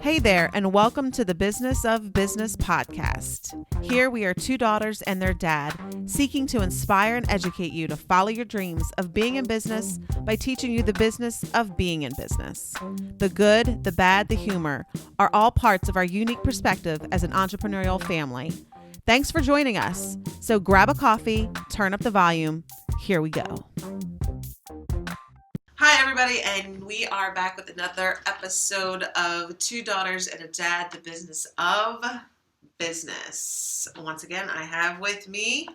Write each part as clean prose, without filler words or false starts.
Hey there, and welcome to the Business of Business podcast. Here we are two daughters and their dad, seeking to inspire and educate you to follow your dreams of being in business by teaching you the business of being in business. The good, the bad, the humor are all parts of our unique perspective as an entrepreneurial family. Thanks for joining us. So grab a coffee, turn up the volume. Here we go. Hi, everybody, and we are back with another episode of Two Daughters and a Dad, the Business of Business. Once again, I have with me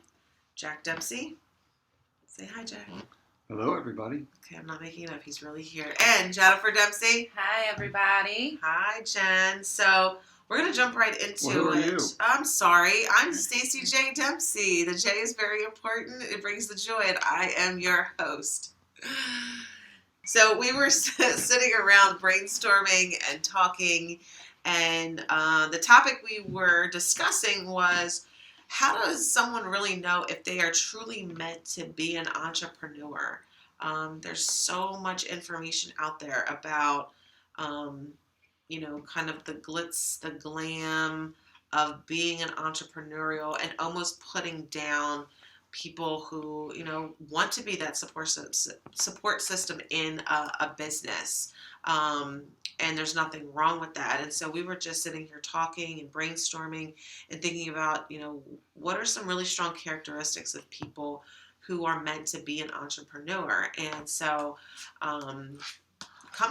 Jack Dempsey. Say hi, Jack. Hello, everybody. Okay, I'm not making it up. He's really here. And Jennifer Dempsey. Hi, everybody. Hi, Jen. So we're going to jump right into Who are you? I'm sorry. I'm Staci Joy Dempsey. The J is very important. It brings the joy, and I am your host. So we were sitting around brainstorming and talking, and the topic we were discussing was, how does someone really know if they are truly meant to be an entrepreneur? There's so much information out there about, kind of the glitz, the glam of being an entrepreneurial, and almost putting down people who, want to be that support system in a business. And there's nothing wrong with that. And so we were just sitting here talking and brainstorming and thinking about, what are some really strong characteristics of people who are meant to be an entrepreneur. And so come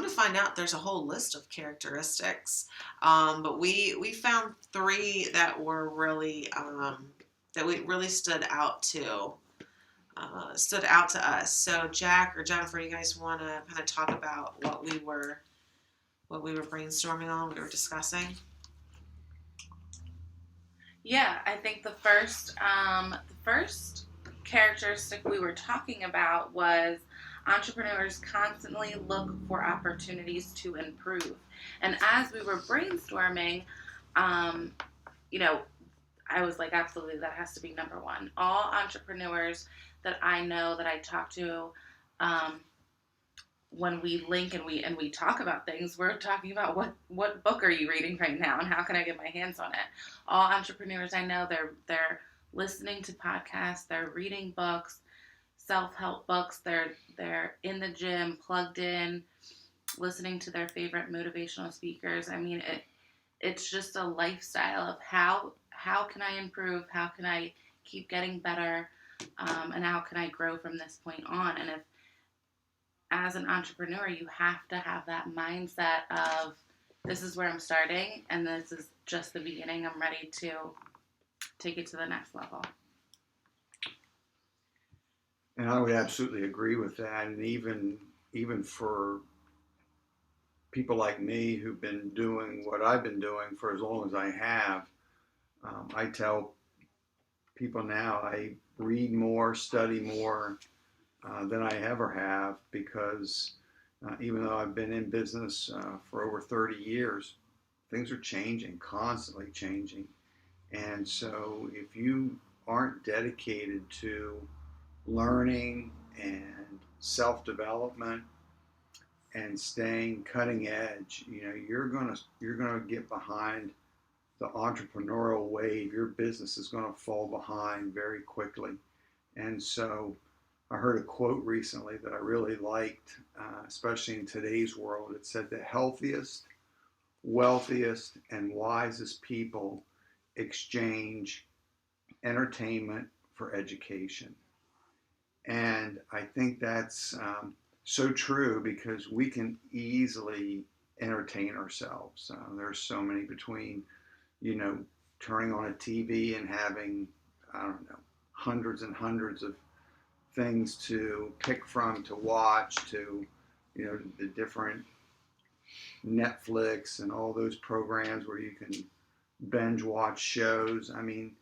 to find out, there's a whole list of characteristics. But we found three that were really that we really stood out to us. So Jack or Jennifer, you guys want to kind of talk about what we were brainstorming on, we were discussing? Yeah, I think the first characteristic we were talking about was entrepreneurs constantly look for opportunities to improve. And as we were brainstorming, I was like, absolutely, that has to be number one. All entrepreneurs that I know, that I talk to, when we link and we talk about things, we're talking about what book are you reading right now and how can I get my hands on it. All entrepreneurs I know, they're listening to podcasts, they're reading books, self-help books, they're in the gym, plugged in, listening to their favorite motivational speakers. I mean, it's just a lifestyle of how can I improve, how can I keep getting better, and how can I grow from this point on. And if, as an entrepreneur, you have to have that mindset of, this is where I'm starting, and this is just the beginning. I'm ready to take it to the next level. And I would absolutely agree with that. And even for people like me who've been doing what I've been doing for as long as I have, I tell people now I read more, study more than I ever have, because even though I've been in business for over 30 years, things are changing, constantly changing. And so if you aren't dedicated to learning and self-development and staying cutting edge, you're gonna get behind the entrepreneurial wave. Your business is going to fall behind very quickly. And so I heard a quote recently that I really liked, especially in today's world. It said, the healthiest, wealthiest, and wisest people exchange entertainment for education. And I think that's so true, because we can easily entertain ourselves. There's so many between turning on a TV and having, hundreds and hundreds of things to pick from, to watch, to, the different Netflix and all those programs where you can binge watch shows. I mean,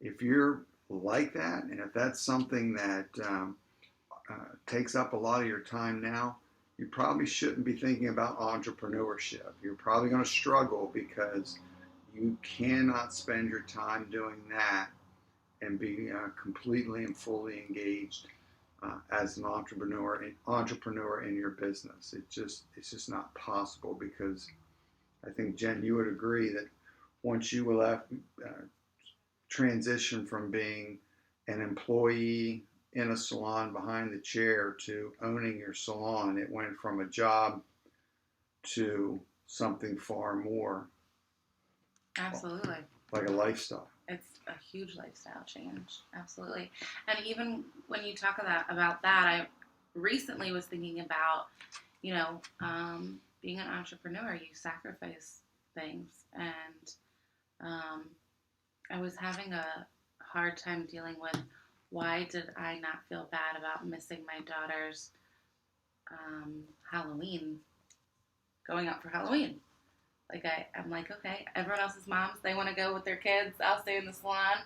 if you're like that, and if that's something that takes up a lot of your time now, you probably shouldn't be thinking about entrepreneurship. You're probably going to struggle, because you cannot spend your time doing that and be completely and fully engaged as an entrepreneur in your business. It's just not possible, because I think, Jen, you would agree that once you left, transition from being an employee in a salon behind the chair to owning your salon, it went from a job to something far more Absolutely. like a lifestyle. It's a huge lifestyle change. Absolutely. And even when you talk about that, I recently was thinking about, being an entrepreneur, you sacrifice things. And I was having a hard time dealing with, why did I not feel bad about missing my daughter's Halloween, going out for Halloween? Like, I'm like, okay, everyone else's moms, they want to go with their kids. I'll stay in the salon.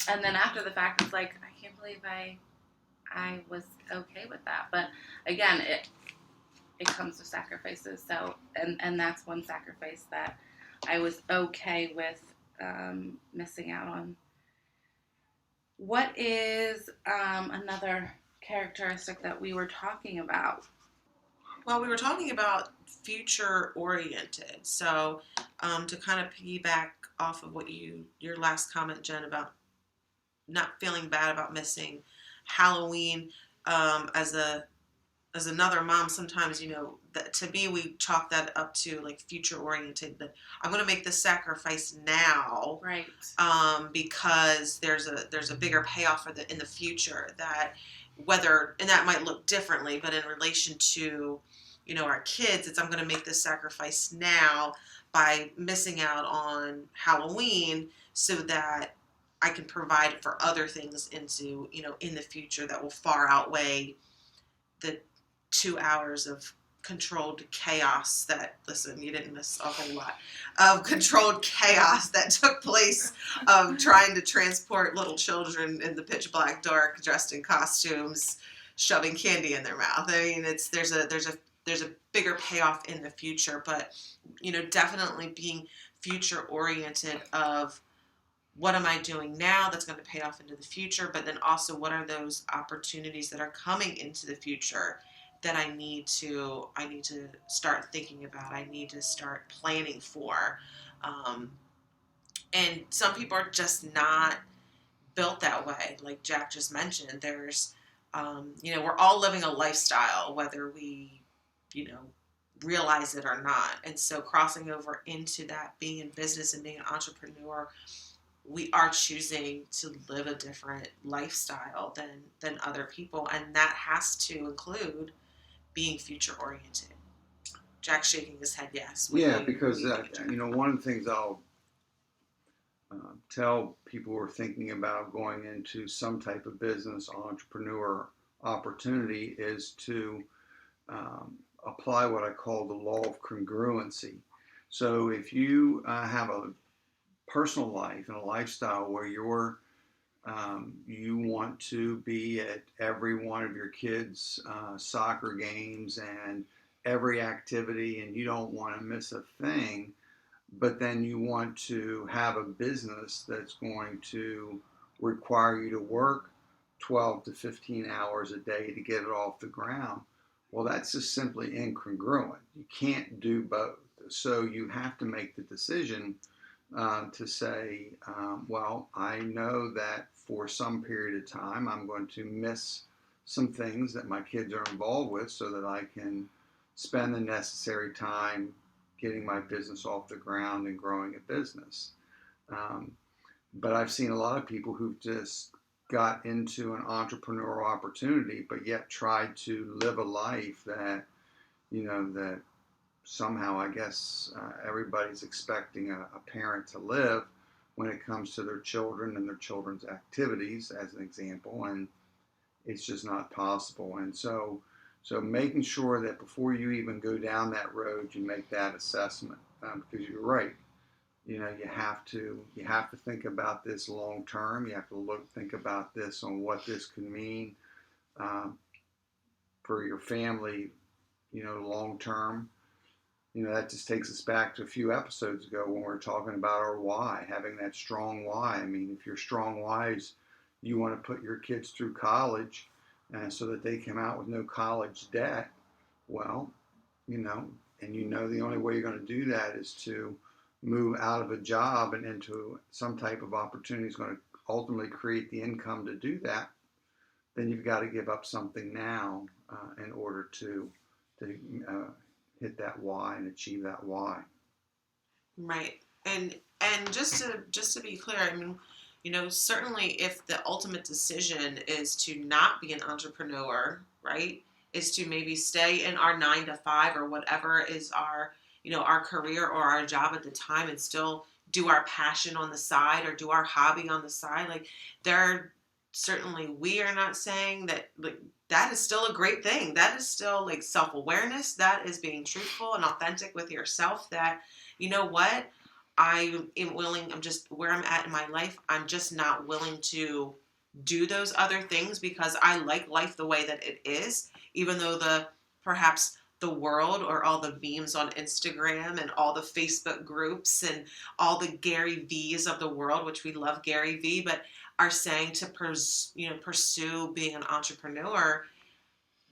And then after the fact, it's like, I can't believe I was okay with that. But again, it comes with sacrifices. So, and that's one sacrifice that I was okay with missing out on. What is another characteristic that we were talking about? Well, we were talking about future oriented. So, to kind of piggyback off of what your last comment, Jen, about not feeling bad about missing Halloween, as another mom, sometimes, that to me, we chalk that up to like future oriented, that I'm going to make this sacrifice now, Right. because there's a bigger payoff in the future, that and that might look differently, but in relation to, our kids, I'm going to make this sacrifice now by missing out on Halloween, so that I can provide for other things in the future that will far outweigh the 2 hours of controlled chaos that, listen, you didn't miss a whole lot of controlled chaos that took place of trying to transport little children in the pitch black dark, dressed in costumes, shoving candy in their mouth. I mean, there's a bigger payoff in the future, but definitely being future oriented of, what am I doing now that's going to pay off into the future, but then also, what are those opportunities that are coming into the future that I need to start thinking about, I need to start planning for. And some people are just not built that way. Like Jack just mentioned, there's, we're all living a lifestyle, whether we, realize it or not. And so crossing over into that, being in business and being an entrepreneur, we are choosing to live a different lifestyle than other people, and that has to include being future oriented. Jack's shaking his head yes. Yeah, because one of the things I'll tell people who are thinking about going into some type of business entrepreneur opportunity is to apply what I call the law of congruency. So if you have a personal life and a lifestyle where you want to be at every one of your kids' soccer games and every activity, and you don't want to miss a thing, but then you want to have a business that's going to require you to work 12 to 15 hours a day to get it off the ground. Well, that's just simply incongruent. You can't do both. So you have to make the decision to say, well, I know that for some period of time I'm going to miss some things that my kids are involved with, so that I can spend the necessary time getting my business off the ground and growing a business. But I've seen a lot of people who've just got into an entrepreneurial opportunity, but yet tried to live a life that, that somehow, I guess, everybody's expecting a parent to live when it comes to their children and their children's activities, as an example, and it's just not possible. And so making sure that before you even go down that road, you make that assessment, because you're right. You have to think about this long term. You have to think about this on what this could mean for your family, long term. That just takes us back to a few episodes ago when we were talking about our why, having that strong why. I mean, if your strong why is you want to put your kids through college, and so that they come out with no college debt. Well, and the only way you're going to do that is to move out of a job and into some type of opportunity is going to ultimately create the income to do that. Then you've got to give up something now in order to hit that why and achieve that why. Right. And just to be clear, I mean, certainly if the ultimate decision is to not be an entrepreneur, right, is to maybe stay in our 9 to 5 or whatever is our, our career or our job at the time and still do our passion on the side or do our hobby on the side. Like certainly we are not saying that, like, that is still a great thing. That is still like self-awareness. That is being truthful and authentic with yourself that, you know what, I am willing, I'm just where I'm at in my life. I'm just not willing to do those other things because I like life the way that it is, even though perhaps the world or all the memes on Instagram and all the Facebook groups and all the Gary V's of the world, which we love Gary V, but are saying to pursue being an entrepreneur,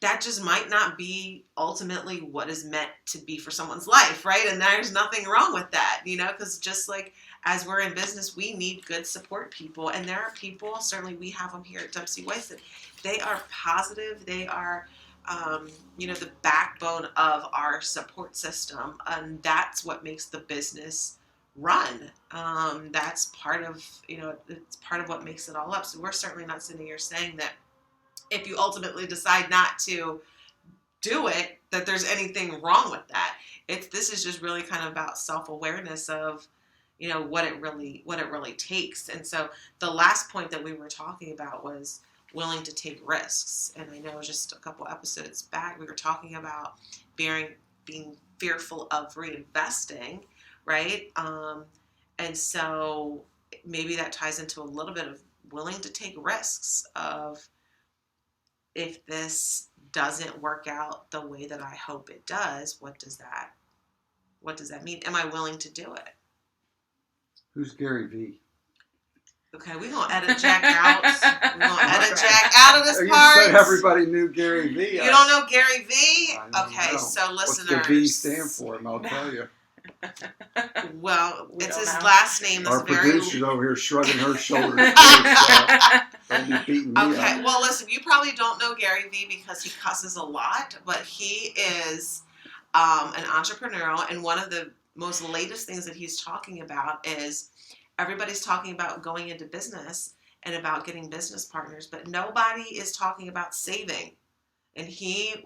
that just might not be ultimately what is meant to be for someone's life, right? And there's nothing wrong with that, because just like as we're in business, we need good support people. And there are people, certainly we have them here at Dempsey Weiss, that they are positive. They are, the backbone of our support system. And that's what makes the business run. That's part of, it's part of what makes it all up. So we're certainly not sitting here saying that if you ultimately decide not to do it, that there's anything wrong with that. This is just really kind of about self-awareness of, what it really takes. And so the last point that we were talking about was willing to take risks. And I know just a couple episodes back, we were talking about being fearful of reinvesting, right? And so maybe that ties into a little bit of willing to take risks of, if this doesn't work out the way that I hope it does, what does that mean? Am I willing to do it? Who's Gary V? Okay, we're going to edit Jack out. We're going to edit Jack out of this part. You said everybody knew Gary V. You don't know Gary V? Okay, know. So listeners. What's the V stand for? And I'll tell you. Well, it's his last name. Our producer's over here shrugging her shoulders. Don't be beating me okay, up. well, listen, you probably don't know Gary V because he cusses a lot, but he is an entrepreneurial, and one of the most latest things that he's talking about is everybody's talking about going into business and about getting business partners, but nobody is talking about saving. And he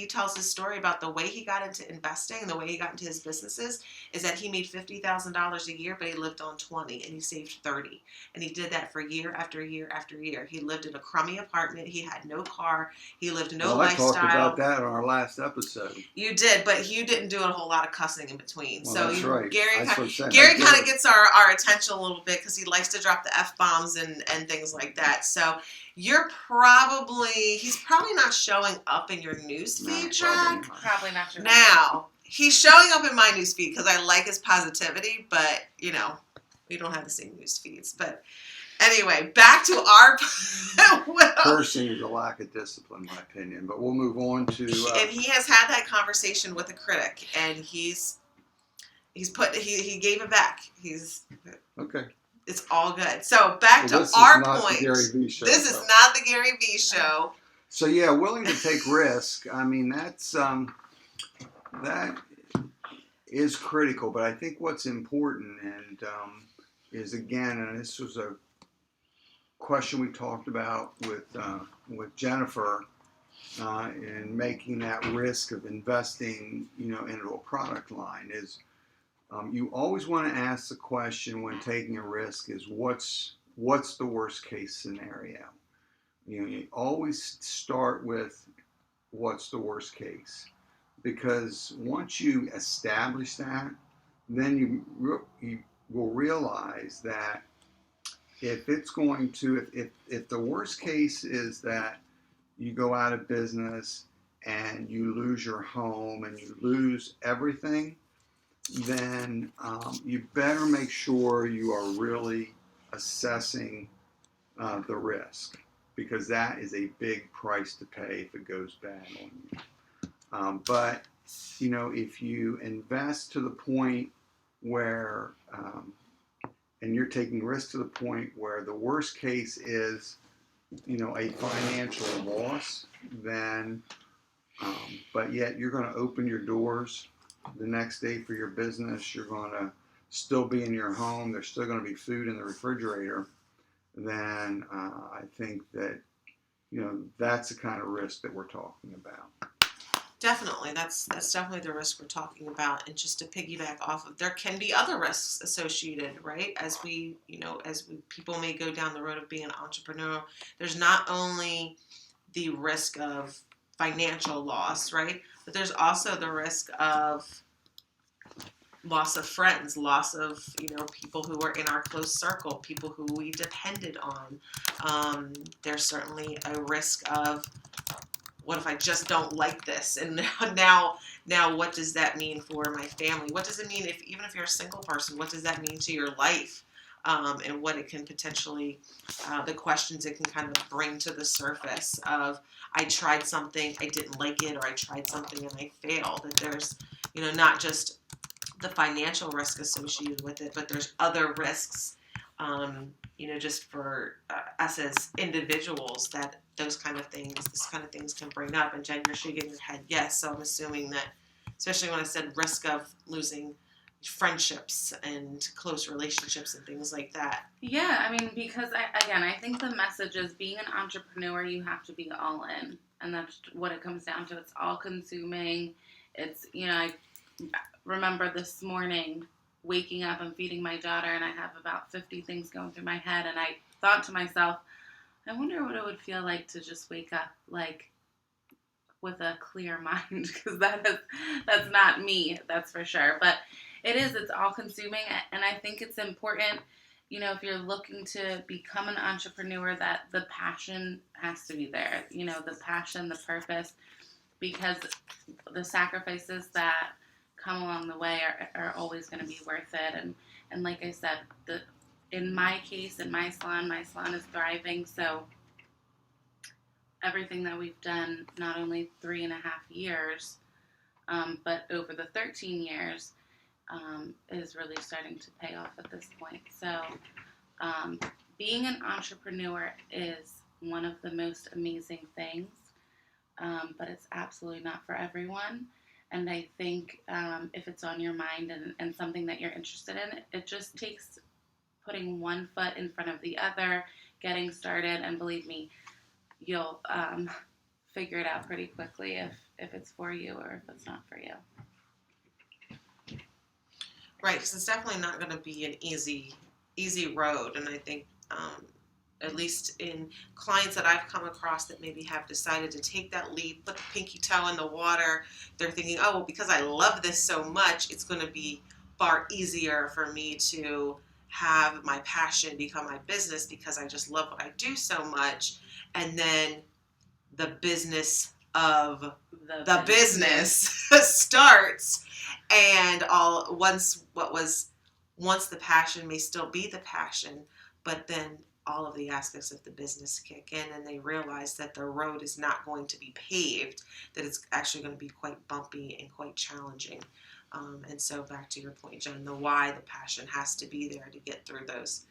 tells his story about the way he got into investing and the way he got into his businesses is that he made $50,000 a year, but he lived on 20 and he saved 30. And he did that for year after year after year. He lived in a crummy apartment. He had no car. He lived no lifestyle. I talked about that on our last episode. You did, but you didn't do a whole lot of cussing in between. Well, so that's right. Gary kind of gets our attention a little bit because he likes to drop the F-bombs and things like that. So he's probably not showing up in your newsfeed, Jack. Probably not. Now, he's showing up in my newsfeed because I like his positivity, but, we don't have the same newsfeeds. But anyway, back to our... Cursing is a lack of discipline, in my opinion, but we'll move on to... And he has had that conversation with a critic, and he gave it back. Okay. It's all good. So back to our point. This is not the Gary V show. So yeah, willing to take risk. I mean, that is critical. But I think what's important is, again, and this was a question we talked about with Jennifer in making that risk of investing, into a product line is. You always want to ask the question when taking a risk is what's the worst case scenario? You always start with what's the worst case, because once you establish that, then you will realize that if the worst case is that you go out of business and you lose your home and you lose everything, then you better make sure you are really assessing the risk. because that is a big price to pay if it goes bad on you. But if you invest to the point where, and you're taking risks to the point where the worst case is, a financial loss, then, but yet you're going to open your doors the next day for your business, you're going to still be in your home, there's still going to be food in the refrigerator, then I think that, that's the kind of risk that we're talking about. Definitely, that's definitely the risk we're talking about. And just to piggyback off of, there can be other risks associated, right? As people may go down the road of being an entrepreneur, there's not only the risk of financial loss, right? But there's also the risk of loss of friends, loss of, people who are in our close circle, people who we depended on. There's certainly a risk of, what if I just don't like this? And now what does that mean for my family? What does it mean even if you're a single person, what does that mean to your life? And what it can potentially, the questions it can kind of bring to the surface of, I tried something, I didn't like it, or I tried something and I failed. That there's, not just the financial risk associated with it, but there's other risks, just for us as individuals, that this kind of things can bring up. And Jen, you're shaking your head yes. So I'm assuming that, especially when I said risk of losing friendships and close relationships and things like that. Yeah, because I think the message is, being an entrepreneur, you have to be all in. And that's what it comes down to. It's all consuming. It's, I remember this morning waking up and feeding my daughter, and I have about 50 things going through my head, and I thought to myself, I wonder what it would feel like to just wake up with a clear mind, because that's not me, that's for sure. But it's all consuming, and I think it's important, if you're looking to become an entrepreneur, that the passion has to be there, the passion, the purpose, because the sacrifices that come along the way are always going to be worth it. And like I said, in my case, in my salon is thriving. So everything that we've done, not only 3.5 years, but over the 13 years, is really starting to pay off at this point. So being an entrepreneur is one of the most amazing things, but it's absolutely not for everyone. And I think if it's on your mind and something that you're interested in, it just takes putting one foot in front of the other, getting started, and believe me, you'll figure it out pretty quickly if it's for you or if it's not for you. Right, because it's definitely not going to be an easy road. And I think, at least in clients that I've come across that maybe have decided to take that leap, put the pinky toe in the water, they're thinking, oh, well, because I love this so much, it's going to be far easier for me to have my passion become my business because I just love what I do so much. And then the business of the business starts, and once the passion may still be the passion, but then all of the aspects of the business kick in, and they realize that the road is not going to be paved, that it's actually going to be quite bumpy and quite challenging. And so back to your point, Jen, the why, the passion has to be there to get through those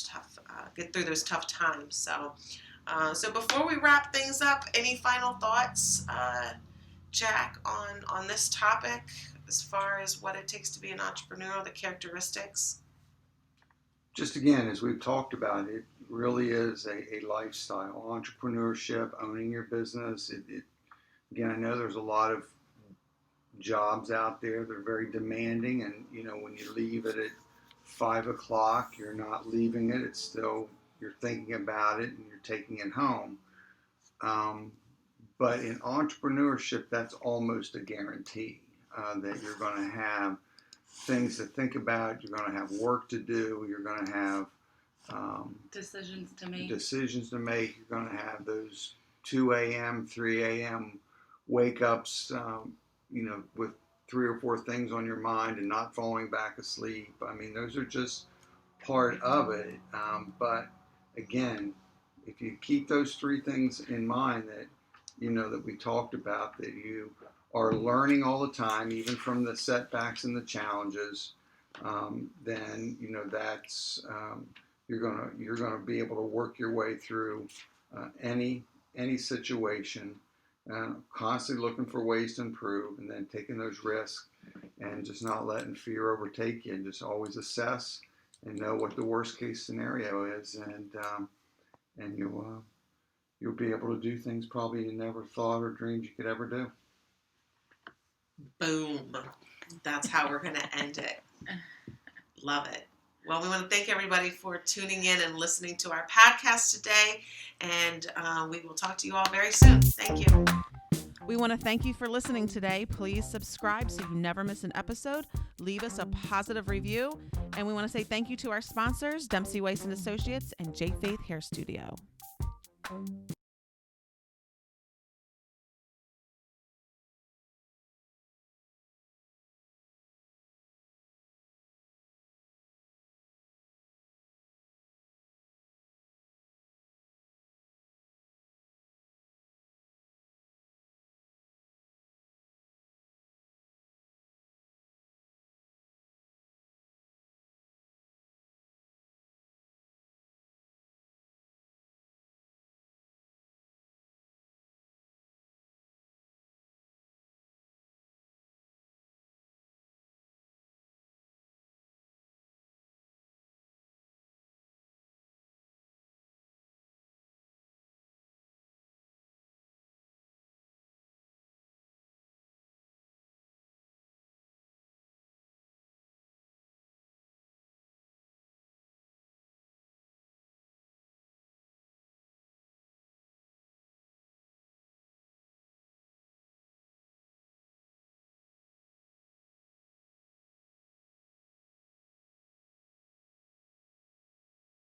tough times. So before we wrap things up, any final thoughts, Jack, on this topic as far as what it takes to be an entrepreneur, the characteristics? Just again, as we've talked about, it really is a lifestyle. Entrepreneurship, owning your business. Again, I know there's a lot of jobs out there that are very demanding, and when you leave it at 5 o'clock, you're not leaving it. It's still, you're thinking about it and you're taking it home. But in entrepreneurship, that's almost a guarantee that you're going to have things to think about. You're going to have work to do. You're going to have decisions to make. You're going to have those 2 a.m., 3 a.m. wake-ups, with 3 or 4 things on your mind and not falling back asleep. Those are just part of it. But again, if you keep those three things in mind that, that we talked about, that you are learning all the time, even from the setbacks and the challenges, then, that's, you're gonna be able to work your way through any situation, constantly looking for ways to improve, and then taking those risks, and just not letting fear overtake you, and just always assess and know what the worst case scenario is, and you'll be able to do things probably you never thought or dreamed you could ever do. Boom. That's how we're going to end it. Love it. Well, we want to thank everybody for tuning in and listening to our podcast today, and we will talk to you all very soon. Thank you. We want to thank you for listening today. Please subscribe so you never miss an episode. Leave us a positive review. And we want to say thank you to our sponsors, Dempsey Waste & Associates and J.Faith Hair Studio.